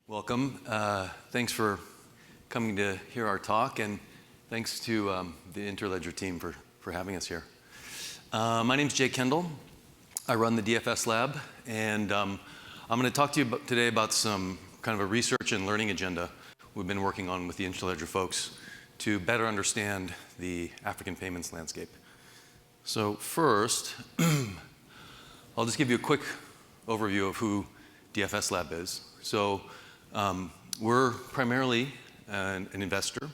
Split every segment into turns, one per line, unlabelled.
Welcome. Thanks for coming to hear our talk, and thanks to the Interledger team for having us here. My name's Kendall. I run the DFS lab, and I'm going to talk to you today about some kind of a research and learning agenda we've been working on with the Interledger folks to better understand the African payments landscape. So first, I'll just give you a quick overview of who DFS Lab is. So we're primarily an investor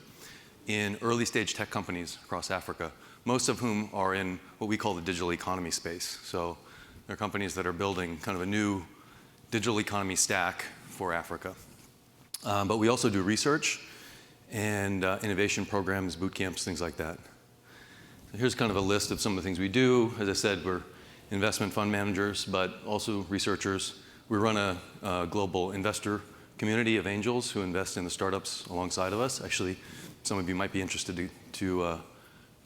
in early stage tech companies across Africa, most of whom are in what we call the digital economy space. So they're companies that are building kind of a new digital economy stack for Africa. But we also do research and innovation programs, boot camps, things like that. So here's kind of a list of some of the things we do. As I said, we're investment fund managers, but also researchers. We run a global investor community of angels who invest in the startups alongside of us. Actually, some of you might be interested to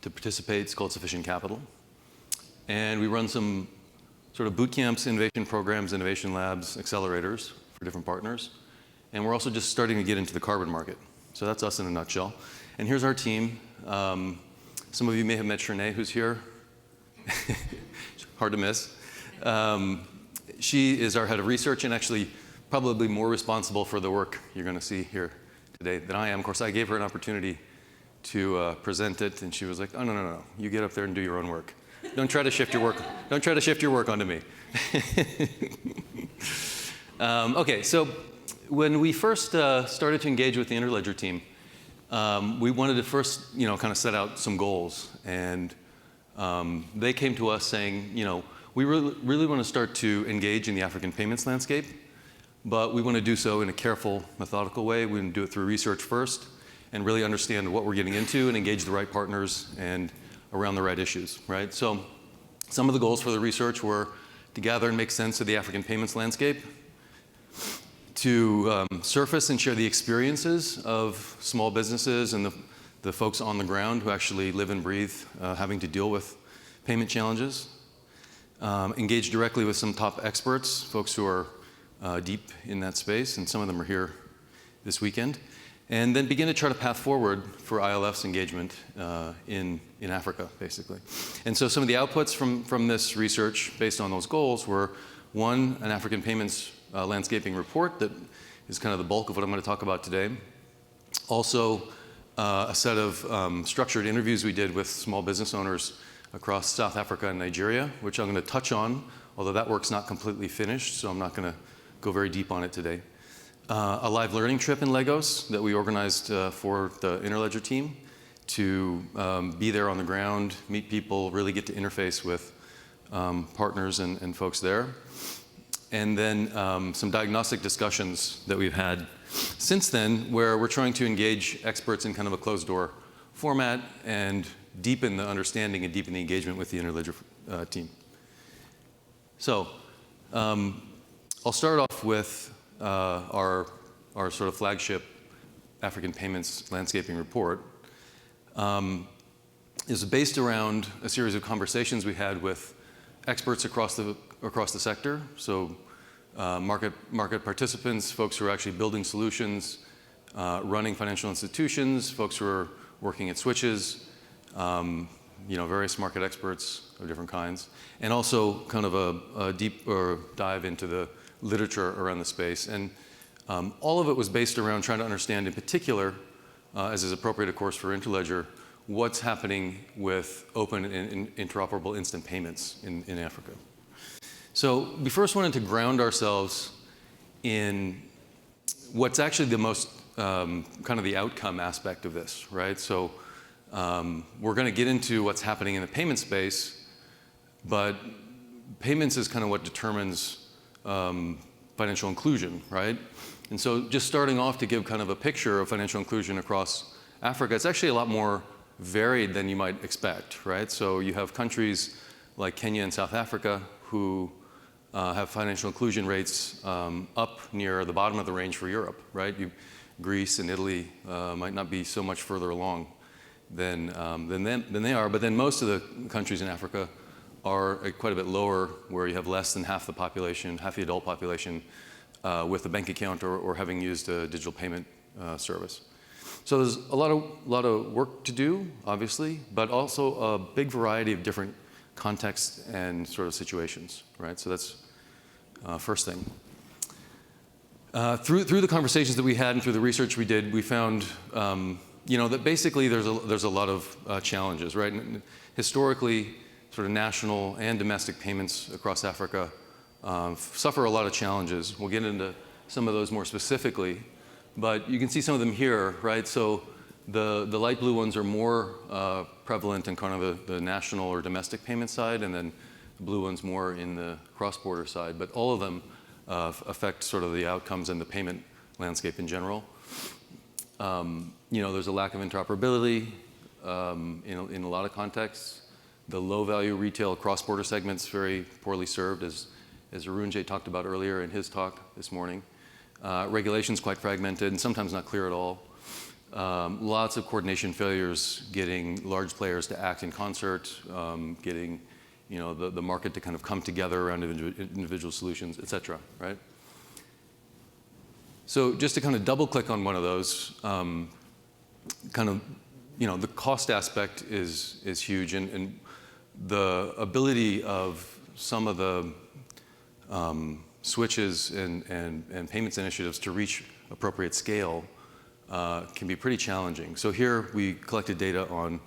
participate. It's called Sufficient Capital. And we run some sort of boot camps, innovation programs, innovation labs, accelerators for different partners. And we're also just starting to get into the carbon market. So that's us in a nutshell. And here's our team. Some of you may have met Shernay, who's here. Hard to miss. She is our head of research and actually probably more responsible for the work you're going to see here today than I am. Of course, I gave her an opportunity to present it, and she was like, "Oh no, you get up there and do your own work. Don't try to shift your work. Don't try to shift your work onto me." Okay, so when we first started to engage with the Interledger team, we wanted to first, kind of set out some goals, and they came to us saying, we really want to start to engage in the African payments landscape, but we want to do so in a careful, methodical way. We want to do it through research first and really understand what we're getting into and engage the right partners and around the right issues, right? So some of the goals for the research were to gather and make sense of the African payments landscape, to surface and share the experiences of small businesses and the folks on the ground who actually live and breathe having to deal with payment challenges, engage directly with some top experts, folks who are deep in that space, and some of them are here this weekend, and then begin to chart a path forward for ILF's engagement in Africa, basically. And so some of the outputs from this research based on those goals were, one, an African payments landscaping report that is kind of the bulk of what I'm going to talk about today. Also, a set of structured interviews we did with small business owners across South Africa and Nigeria, which I'm going to touch on, although that work's not completely finished, so I'm not going to go very deep on it today. A live learning trip in Lagos that we organized for the Interledger team to be there on the ground, meet people, really get to interface with partners and folks there. And then some diagnostic discussions that we've had since then, where we're trying to engage experts in kind of a closed-door format and deepen the understanding and deepen the engagement with the Interledger team. So I'll start off with our sort of flagship African payments landscaping report. Is based around a series of conversations we had with experts across the sector. So market participants, folks who are actually building solutions, running financial institutions, folks who are working at switches, various market experts of different kinds, and also kind of a deeper dive into the literature around the space. And all of it was based around trying to understand, in particular, as is appropriate, of course, for Interledger, what's happening with open and interoperable instant payments in Africa. So we first wanted to ground ourselves in what's actually the most kind of the outcome aspect of this, right? So we're going to get into what's happening in the payment space, but payments is kind of what determines financial inclusion, right? And so just starting off to give kind of a picture of financial inclusion across Africa, it's actually a lot more varied than you might expect, right? So you have countries like Kenya and South Africa who have financial inclusion rates up near the bottom of the range for Europe, right? Greece and Italy might not be so much further along than they are, but then most of the countries in Africa are quite a bit lower, where you have less than half the population, half the adult population, with a bank account or having used a digital payment service. So there's a lot of work to do, obviously, but also a big variety of different contexts and sort of situations, right? So that's first thing. Through the conversations that we had and through the research we did, we found that basically there's a lot of challenges, right? And historically, sort of national and domestic payments across Africa suffer a lot of challenges. We'll get into some of those more specifically, but you can see some of them here, right? So the light blue ones are more prevalent in kind of the national or domestic payment side, and then the blue ones more in the cross-border side. But all of them affect sort of the outcomes and the payment landscape in general. There's a lack of interoperability in a lot of contexts. The low-value retail cross-border segment's very poorly served, as Arun Jay talked about earlier in his talk this morning. Regulation's quite fragmented and sometimes not clear at all. Lots of coordination failures, getting large players to act in concert, getting the market to kind of come together around individual solutions, et cetera, right? So just to kind of double click on one of those, the cost aspect is huge, and the ability of some of the switches and payments initiatives to reach appropriate scale can be pretty challenging. So here we collected data on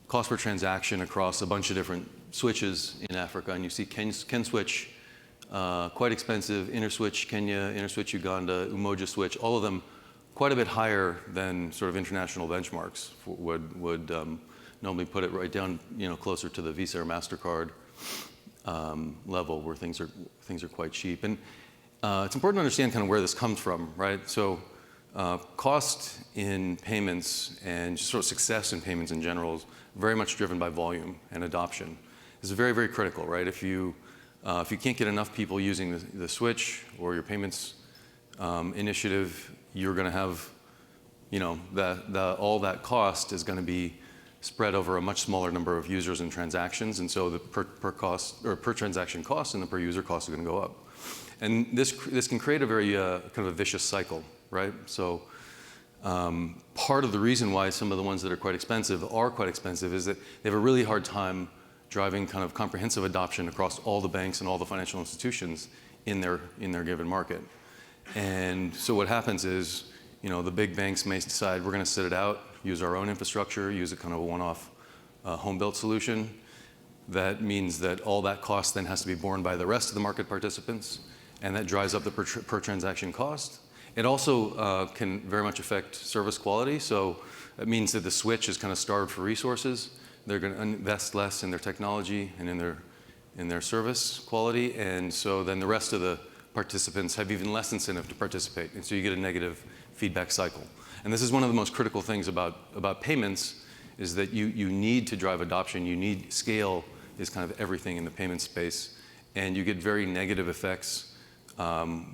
cost per transaction across a bunch of different switches in Africa, and you see KenSwitch, quite expensive, InterSwitch Kenya, InterSwitch Uganda, Umoja Switch, all of them quite a bit higher than sort of international benchmarks would normally put it right down, closer to the Visa or MasterCard level, where things are quite cheap. And it's important to understand kind of where this comes from, right? So cost in payments and just sort of success in payments in general is very much driven by volume and adoption. This is very, very critical, right? If you can't get enough people using the switch or your payments initiative, you're going to have, all that cost is going to be spread over a much smaller number of users and transactions, and so the per transaction cost and the per user cost are going to go up. And this can create a very kind of a vicious cycle, right? So part of the reason why some of the ones that are quite expensive is that they have a really hard time driving kind of comprehensive adoption across all the banks and all the financial institutions in their given market. And so what happens is, the big banks may decide we're going to sit it out, use our own infrastructure, use a kind of a one-off home-built solution. That means that all that cost then has to be borne by the rest of the market participants, and that drives up the per transaction cost. It also can very much affect service quality. So it means that the switch is kind of starved for resources. They're going to invest less in their technology and in their service quality, and so then the rest of the participants have even less incentive to participate, and so you get a negative feedback cycle. And this is one of the most critical things about payments, is that you need to drive adoption. You need scale is kind of everything in the payment space, and you get very negative effects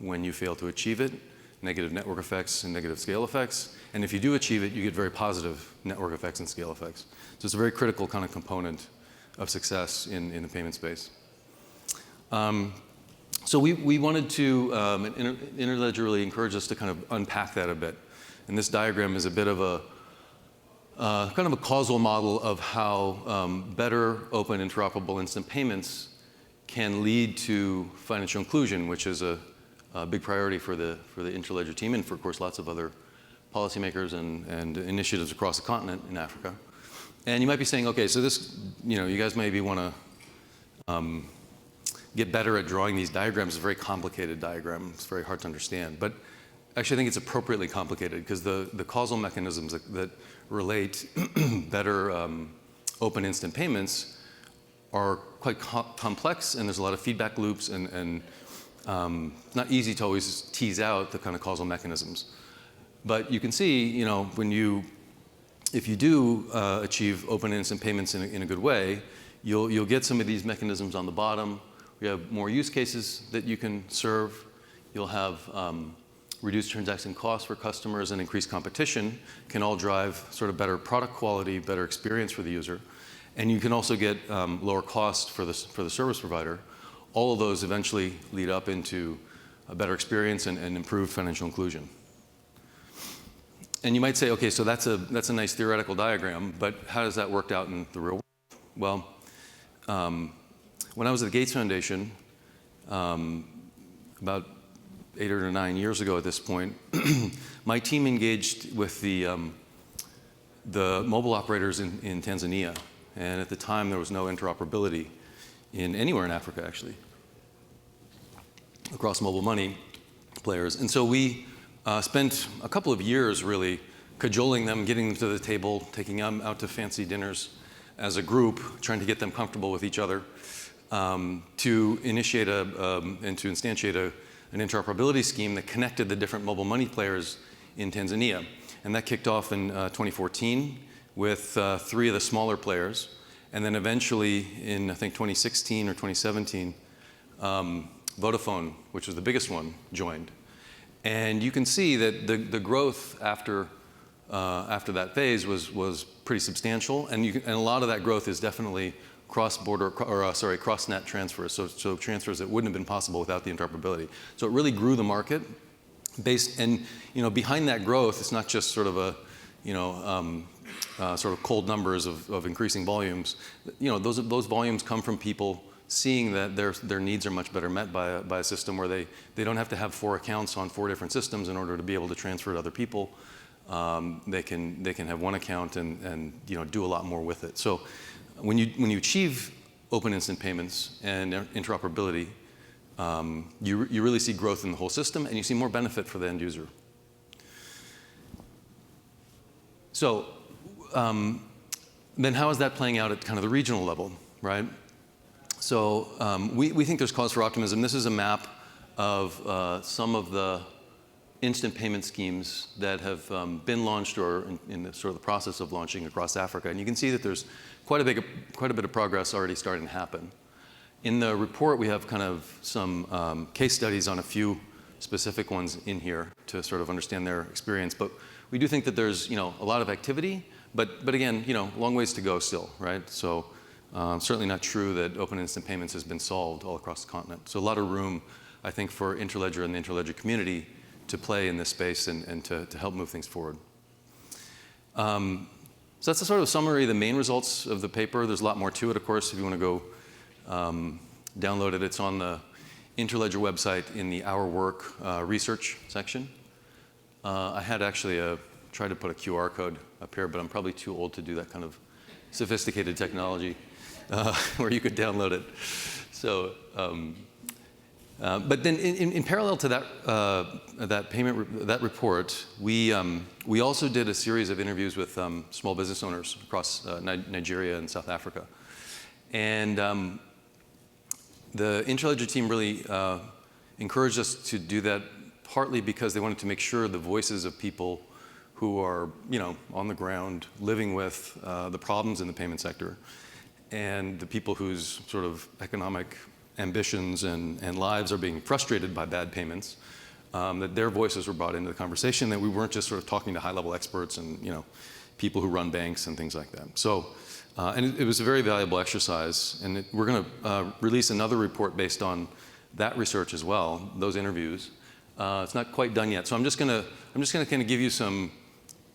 when you fail to achieve it, negative network effects and negative scale effects. And if you do achieve it, you get very positive network effects and scale effects. So it's a very critical kind of component of success in the payment space. So we wanted to, Interledger really encouraged us to kind of unpack that a bit. And this diagram is a bit of a kind of a causal model of how better open interoperable instant payments can lead to financial inclusion, which is a big priority for the Interledger team, and for, of course, lots of other policymakers and initiatives across the continent in Africa. And you might be saying, okay, so this, you guys maybe want to get better at drawing these diagrams. It's a very complicated diagram. It's very hard to understand. But actually, I think it's appropriately complicated, because the causal mechanisms that relate better open instant payments are quite complex, and there's a lot of feedback loops, and not easy to always tease out the kind of causal mechanisms. But you can see, if you do achieve open instant payments in a good way, you'll get some of these mechanisms on the bottom. We have more use cases that you can serve. You'll have reduced transaction costs for customers, and increased competition can all drive sort of better product quality, better experience for the user. And you can also get lower cost for the service provider. All of those eventually lead up into a better experience and improved financial inclusion. And you might say, okay, so that's a nice theoretical diagram, but how does that work out in the real world? Well, when I was at the Gates Foundation, about 8 or 9 years ago at this point, my team engaged with the mobile operators in Tanzania. And at the time, there was no interoperability anywhere in Africa, actually, across mobile money players. And so we spent a couple of years really cajoling them, getting them to the table, taking them out to fancy dinners as a group, trying to get them comfortable with each other, to initiate and to instantiate an interoperability scheme that connected the different mobile money players in Tanzania. And that kicked off in 2014 with 3 of the smaller players. And then eventually in, I think, 2016 or 2017, Vodafone, which was the biggest one, joined. And you can see that the growth after that phase was pretty substantial. And a lot of that growth is definitely cross-border, cross-net transfers, so transfers that wouldn't have been possible without the interoperability. So it really grew the market and behind that growth, it's not just sort of sort of cold numbers of increasing volumes. Those volumes come from people seeing that their needs are much better met by a system where they don't have to have 4 accounts on 4 different systems in order to be able to transfer to other people. They can have 1 account and do a lot more with it. So when you achieve open instant payments and interoperability, you really see growth in the whole system, and you see more benefit for the end user. So then how is that playing out at kind of the regional level, right? So we think there's cause for optimism. This is a map of some of the instant payment schemes that have been launched or in the sort of the process of launching across Africa. And you can see that there's quite a bit of progress already starting to happen. In the report, we have kind of some case studies on a few specific ones in here to sort of understand their experience. But we do think that there's a lot of activity, but again, long ways to go still, right? So certainly not true that open instant payments has been solved all across the continent. So a lot of room, I think, for Interledger and the Interledger community to play in this space and to help move things forward. So that's a sort of summary of the main results of the paper. There's a lot more to it, of course, if you want to go download it. It's on the Interledger website in the Our Work research section. I had actually tried to put a QR code up here, but I'm probably too old to do that kind of sophisticated technology where you could download it. So, but then in parallel to that report, we also did a series of interviews with small business owners across Nigeria and South Africa. And the Interledger team really encouraged us to do that partly because they wanted to make sure the voices of people who are on the ground living with the problems in the payment sector and the people whose sort of economic ambitions and lives are being frustrated by bad payments, that their voices were brought into the conversation, that we weren't just sort of talking to high-level experts and people who run banks and things like that. So, and it was a very valuable exercise, and we're going to release another report based on that research as well, those interviews. It's not quite done yet, so I'm just going to kind of give you some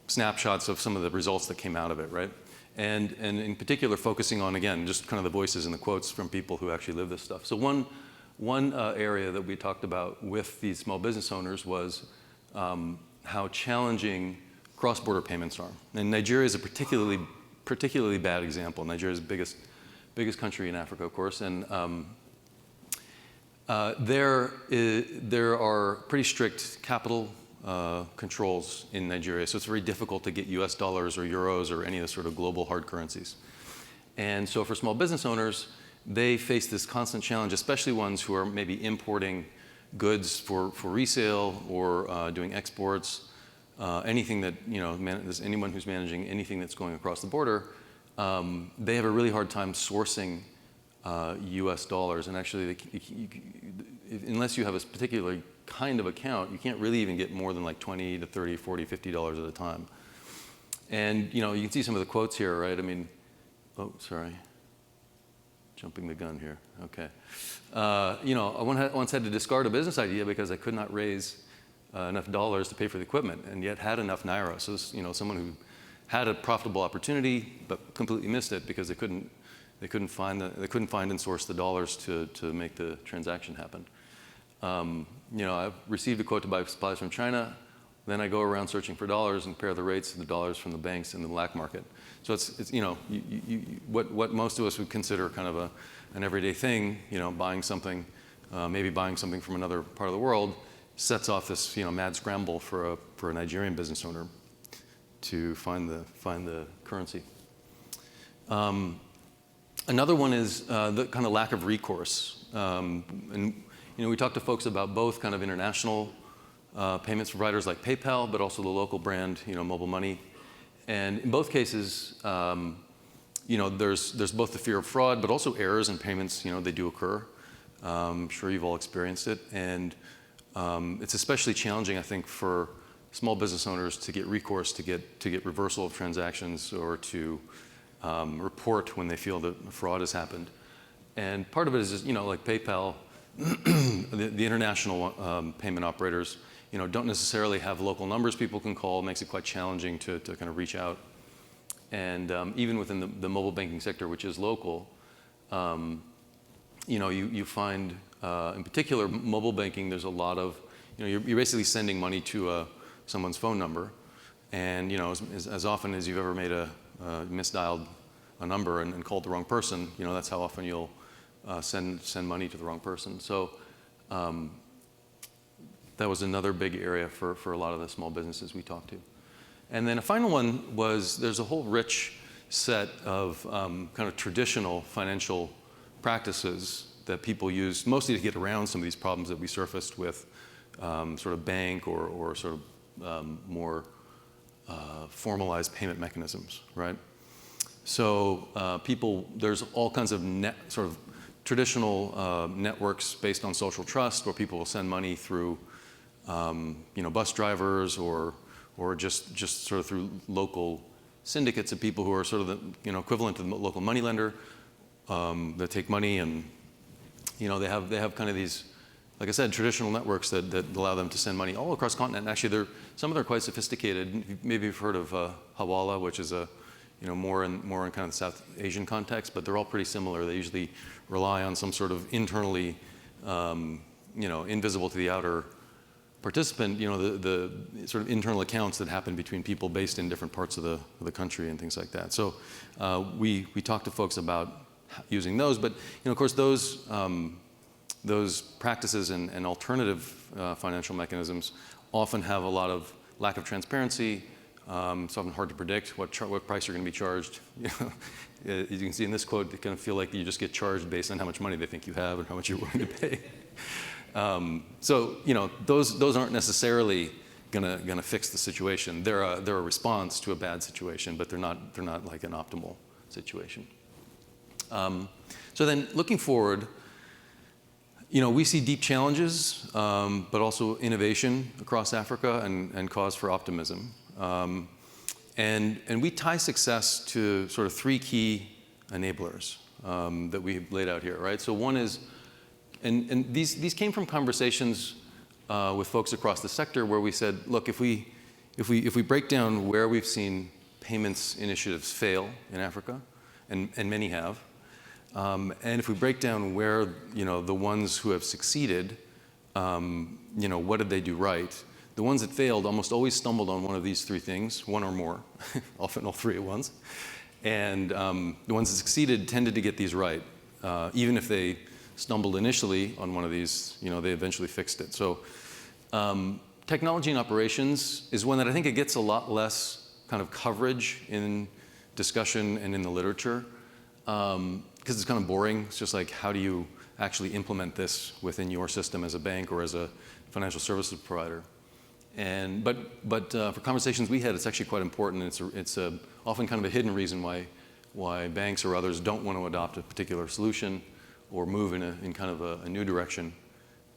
snapshots of some of the results that came out of it, right? And in particular, focusing on, again, just kind of the voices and the quotes from people who actually live this stuff. So one area that we talked about with these small business owners was how challenging cross-border payments are. And Nigeria is a particularly bad example. Nigeria is the biggest country in Africa, of course, and there are pretty strict capital controls in Nigeria, so it's very difficult to get US dollars or euros or any of the sort of global hard currencies. And so for small business owners, they face this constant challenge, especially ones who are maybe importing goods for resale or doing exports, anything that, anyone who's managing anything that's going across the border, they have a really hard time sourcing US dollars. And actually, unless you have a particular kind of account, you can't really even get more than like $20 to $30, $40, $50 at a time. And you can see some of the quotes here, right? I mean, oh, sorry. jumping the gun here. Okay. I once had to discard a business idea because I could not raise enough dollars to pay for the equipment, and yet had enough naira. So, someone who had a profitable opportunity but completely missed it because they couldn't find and source the dollars to make the transaction happen. I've received a quote to buy supplies from China. Then I go around searching for dollars and compare the rates of the dollars from the banks in the black market. So it's what most of us would consider kind of an everyday thing, buying something, maybe buying something from another part of the world, sets off this mad scramble for a Nigerian business owner to find the currency. Another one is the kind of lack of recourse. And we talked to folks about both kind of international payments providers like PayPal, but also the local brand, mobile money. And in both cases, there's both the fear of fraud, but also errors in payments. They do occur. I'm sure you've all experienced it, and it's especially challenging, I think, for small business owners to get recourse, to get reversal of transactions, or to report when they feel that fraud has happened. And part of it is just, like PayPal, the international payment operators, don't necessarily have local numbers people can call. It makes it quite challenging to kind of reach out. And even within the mobile banking sector, which is local, you find, in particular, mobile banking, there's a lot of, you're basically sending money to someone's phone number. And, as often as you've ever made misdialed a number and called the wrong person, that's how often you'll send money to the wrong person. So that was another big area for a lot of the small businesses we talked to. And then a final one was there's a whole rich set of kind of traditional financial practices that people use mostly to get around some of these problems that we surfaced with sort of bank or sort of more formalized payment mechanisms, right? So there's all kinds of sort of traditional networks based on social trust where people will send money through bus drivers or just sort of through local syndicates of people who are sort of the equivalent to the local moneylender that take money, and they have kind of these, like I said, traditional networks that allow them to send money all across the continent. And actually, some of them are quite sophisticated. Maybe you've heard of Hawala, which is more in kind of the South Asian context, but they're all pretty similar. They usually rely on some sort of internally, invisible to the outer participant, the sort of internal accounts that happen between people based in different parts of the country and things like that. So we talked to folks about using those, but of course those practices and alternative financial mechanisms often have a lot of lack of transparency. It's often hard to predict what price you're going to be charged. As you can see in this quote, they kind of feel like you just get charged based on how much money they think you have and how much you're willing to pay. So those aren't necessarily gonna fix the situation. They're a response to a bad situation, but they're not like an optimal situation. So then looking forward, we see deep challenges, but also innovation across Africa and cause for optimism. And we tie success to sort of three key enablers that we laid out here, right? So one is, and these came from conversations with folks across the sector where we said, look, if we break down where we've seen payments initiatives fail in Africa, and many have, and if we break down where the ones who have succeeded, what did they do right? The ones that failed almost always stumbled on one of these three things, one or more, often all three at once. And the ones that succeeded tended to get these right, even if they stumbled initially on one of these, they eventually fixed it. So technology and operations is one that I think it gets a lot less kind of coverage in discussion and in the literature, because it's kind of boring. It's just like, how do you actually implement this within your system as a bank or as a financial services provider? And but for conversations we had, it's actually quite important. It's often kind of a hidden reason why banks or others don't want to adopt a particular solution or move in kind of a new direction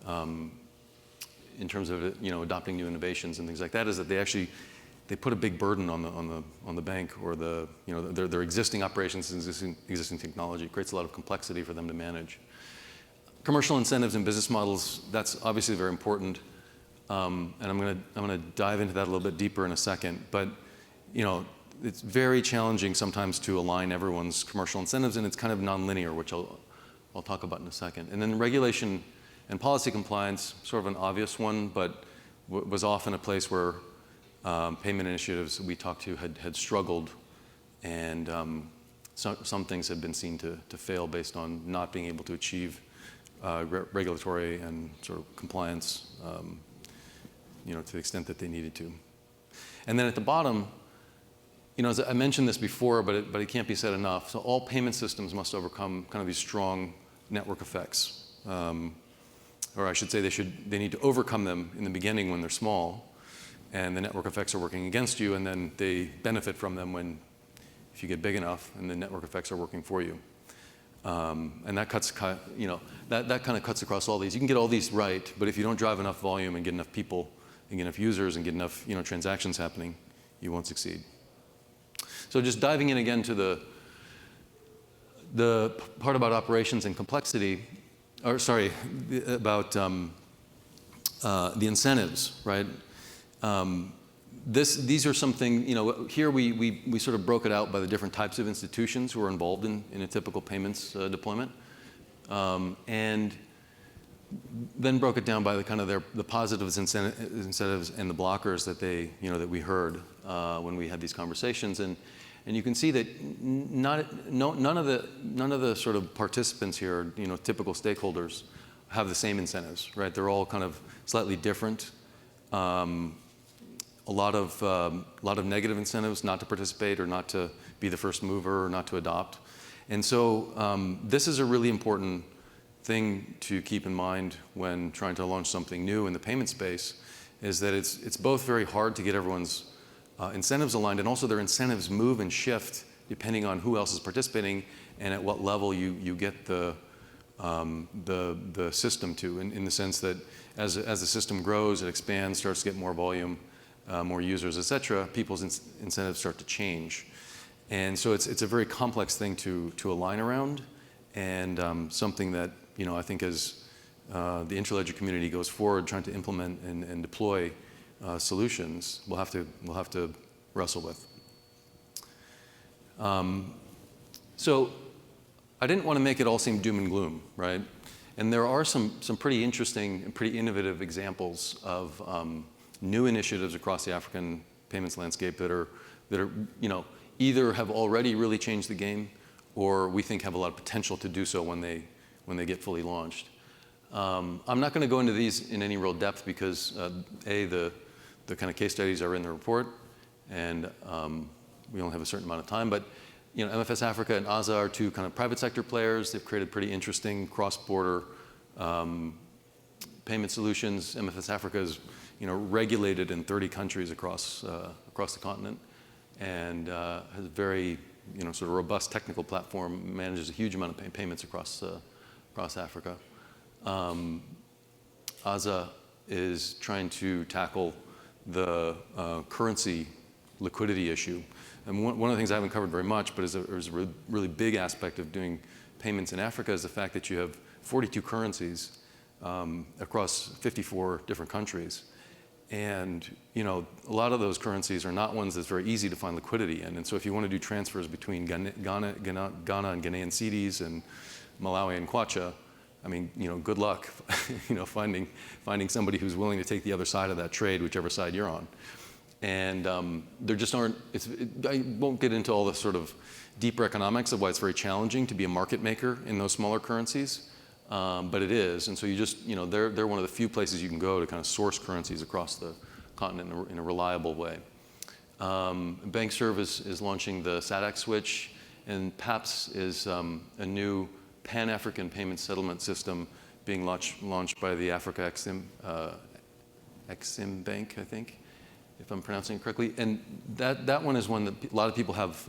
in terms of adopting new innovations and things like that, is that they they put a big burden on the bank or their existing operations and existing technology. It creates a lot of complexity for them to manage. Commercial incentives and business models, that's obviously very important. And I'm gonna dive into that a little bit deeper in a second. But it's very challenging sometimes to align everyone's commercial incentives, and it's kind of nonlinear, which I'll talk about in a second. And then regulation and policy compliance, sort of an obvious one, but was often a place where payment initiatives we talked to had struggled, and some things have been seen to fail based on not being able to achieve regulatory and sort of compliance to the extent that they needed to. And then at the bottom, as I mentioned this before, but it can't be said enough. So all payment systems must overcome kind of these strong network effects, or I should say they need to overcome them in the beginning when they're small, and the network effects are working against you, and then they benefit from them if you get big enough, and the network effects are working for you. And that that kind of cuts across all these. You can get all these right, but if you don't drive enough volume and get enough people and get enough users and get enough transactions happening, you won't succeed. So just diving in again to the part about operations and complexity, or sorry, about the incentives, right? These are something, here we sort of broke it out by the different types of institutions who are involved in a typical payments deployment, and then broke it down by the kind of the positives, incentives, and the blockers that that we heard when we had these conversations, and you can see that none of the sort of participants here, typical stakeholders, have the same incentives, right? They're all kind of slightly different. A lot of negative incentives not to participate or not to be the first mover or not to adopt. And so this is a really important thing to keep in mind when trying to launch something new in the payment space, is that it's both very hard to get everyone's incentives aligned, and also their incentives move and shift depending on who else is participating and at what level you get the system to, in the sense that as the system grows, it expands, starts to get more volume, more users, et cetera, people's incentives start to change. And so it's a very complex thing to align around, and something that I think as the Interledger community goes forward trying to implement and deploy solutions, we'll have to wrestle with. So I didn't want to make it all seem doom and gloom, right? And there are some pretty interesting and pretty innovative examples of new initiatives across the African payments landscape that are either have already really changed the game, or we think have a lot of potential to do so when they get fully launched. I'm not going to go into these in any real depth because the kind of case studies are in the report, and we only have a certain amount of time. But MFS Africa and AZA are two kind of private sector players. They've created pretty interesting cross-border payment solutions. MFS Africa is regulated in 30 countries across the continent, and has a very sort of robust technical platform, manages a huge amount of payments across Africa. AZA is trying to tackle the currency liquidity issue. And one of the things I haven't covered very much, but is a really big aspect of doing payments in Africa, is the fact that you have 42 currencies across 54 different countries. And a lot of those currencies are not ones that's very easy to find liquidity in. And so if you want to do transfers between Ghana and Ghanaian cedis and Malawi and Kwacha, I mean, good luck, finding somebody who's willing to take the other side of that trade, whichever side you're on. And there just aren't. I won't get into all the sort of deeper economics of why it's very challenging to be a market maker in those smaller currencies, but it is. And so you just, they're one of the few places you can go to kind of source currencies across the continent in a reliable way. BankServe is launching the SADC switch, and PAPS is a new Pan-African payment settlement system being launched by the Africa Exim Bank, I think, if I'm pronouncing it correctly. And that one is one that a lot of people have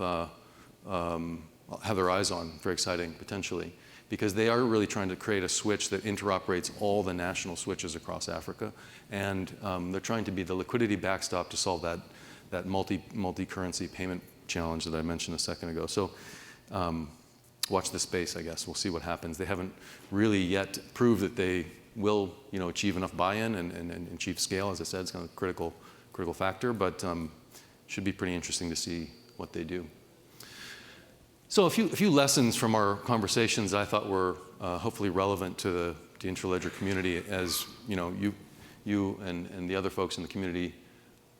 their eyes on, very exciting potentially, because they are really trying to create a switch that interoperates all the national switches across Africa. And they're trying to be the liquidity backstop to solve that multi-currency payment challenge that I mentioned a second ago. So watch the space, I guess. We'll see what happens. They haven't really yet proved that they will, achieve enough buy-in and achieve scale. As I said, it's kind of a critical factor, but should be pretty interesting to see what they do. So a few lessons from our conversations I thought were hopefully relevant to the Interledger community as you and the other folks in the community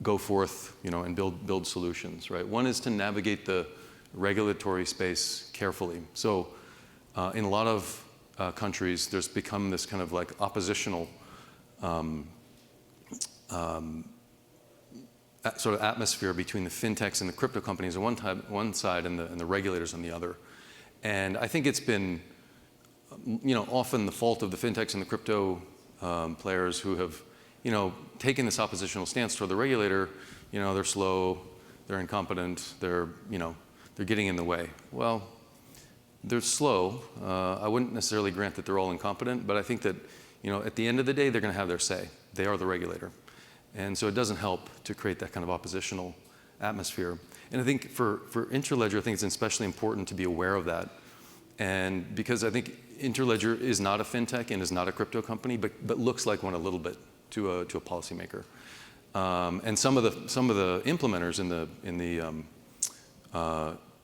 go forth, and build solutions, right? One is to navigate the regulatory space carefully. So in a lot of countries, there's become this kind of like oppositional sort of atmosphere between the fintechs and the crypto companies on one side and the regulators on the other. And I think it's been, often the fault of the fintechs and the crypto players who have, taken this oppositional stance toward the regulator. They're slow, they're incompetent, they're getting in the way. Well, they're slow. I wouldn't necessarily grant that they're all incompetent, but I think that, at the end of the day, they're going to have their say. They are the regulator. And so it doesn't help to create that kind of oppositional atmosphere. And I think for Interledger, I think it's especially important to be aware of that. And because I think Interledger is not a fintech and is not a crypto company, but looks like one a little bit to a policymaker. And some of the implementers in the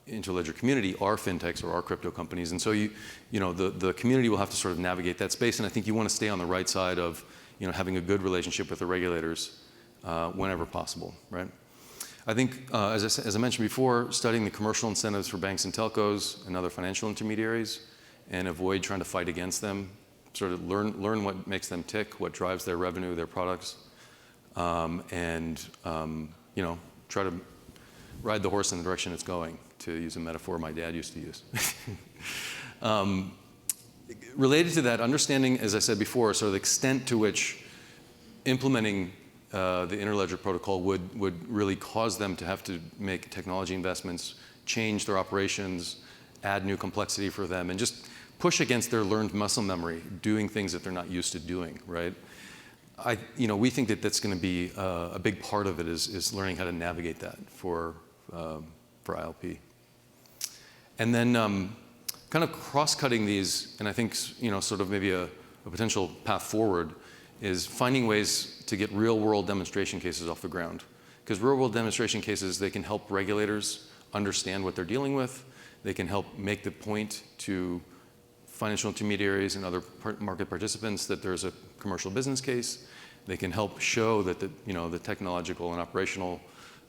Interledger community are fintechs or are crypto companies. And so the community will have to sort of navigate that space. And I think you want to stay on the right side of having a good relationship with the regulators whenever possible, right? I think, as I mentioned before, studying the commercial incentives for banks and telcos and other financial intermediaries, and avoid trying to fight against them. Sort of learn what makes them tick, what drives their revenue, their products, and try to ride the horse in the direction it's going, to use a metaphor my dad used to use. Related to that, understanding, as I said before, sort of the extent to which implementing the Interledger protocol would really cause them to have to make technology investments, change their operations, add new complexity for them, and just push against their learned muscle memory, doing things that they're not used to doing, right? We think that that's going to be a big part of it is learning how to navigate that for ILP. And then kind of cross-cutting these, and I think sort of maybe a potential path forward is finding ways to get real-world demonstration cases off the ground. Because real-world demonstration cases, they can help regulators understand what they're dealing with. They can help make the point to financial intermediaries and other market participants that there's a commercial business case. They can help show that the technological and operational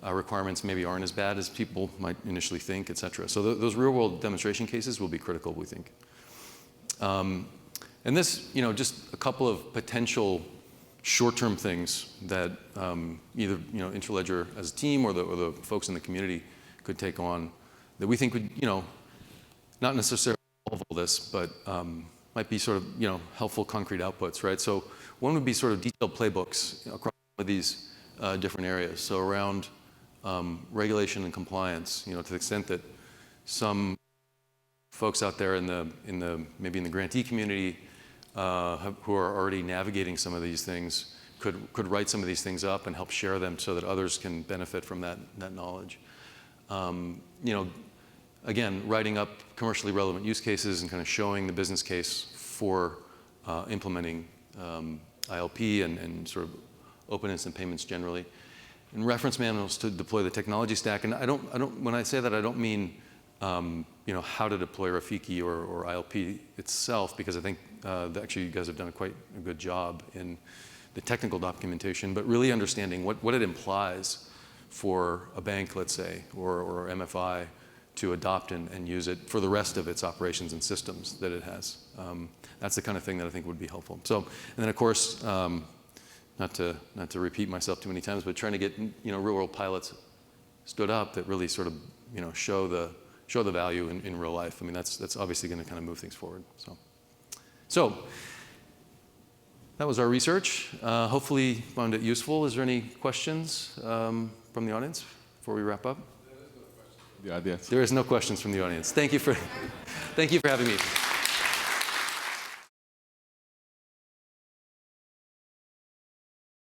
requirements maybe aren't as bad as people might initially think, et cetera. So those real-world demonstration cases will be critical, we think. And this, just a couple of potential short-term things that either Interledger as a team or the folks in the community could take on that we think would not necessarily solve all this, but might be sort of helpful concrete outputs, right? So one would be sort of detailed playbooks across some of these different areas. So around regulation and compliance, to the extent that some folks out there maybe in the grantee community who are already navigating some of these things could write some of these things up and help share them so that others can benefit from that knowledge. Again, writing up commercially relevant use cases and kind of showing the business case for implementing ILP and sort of open instant payments generally. And reference manuals to deploy the technology stack. And when I say that, I don't mean how to deploy Rafiki or ILP itself, because I think actually you guys have done quite a good job in the technical documentation, but really understanding what it implies for a bank, let's say, or MFI to adopt and use it for the rest of its operations and systems that it has. That's the kind of thing that I think would be helpful. So, and then of course, not to repeat myself too many times, but trying to get real-world pilots stood up that really sort of show the value in real life. I mean, that's obviously going to kind of move things forward. So that was our research. Hopefully found it useful. Is there any questions from the audience before we wrap up?
The audience.
There is no questions from the audience. Thank you for having me.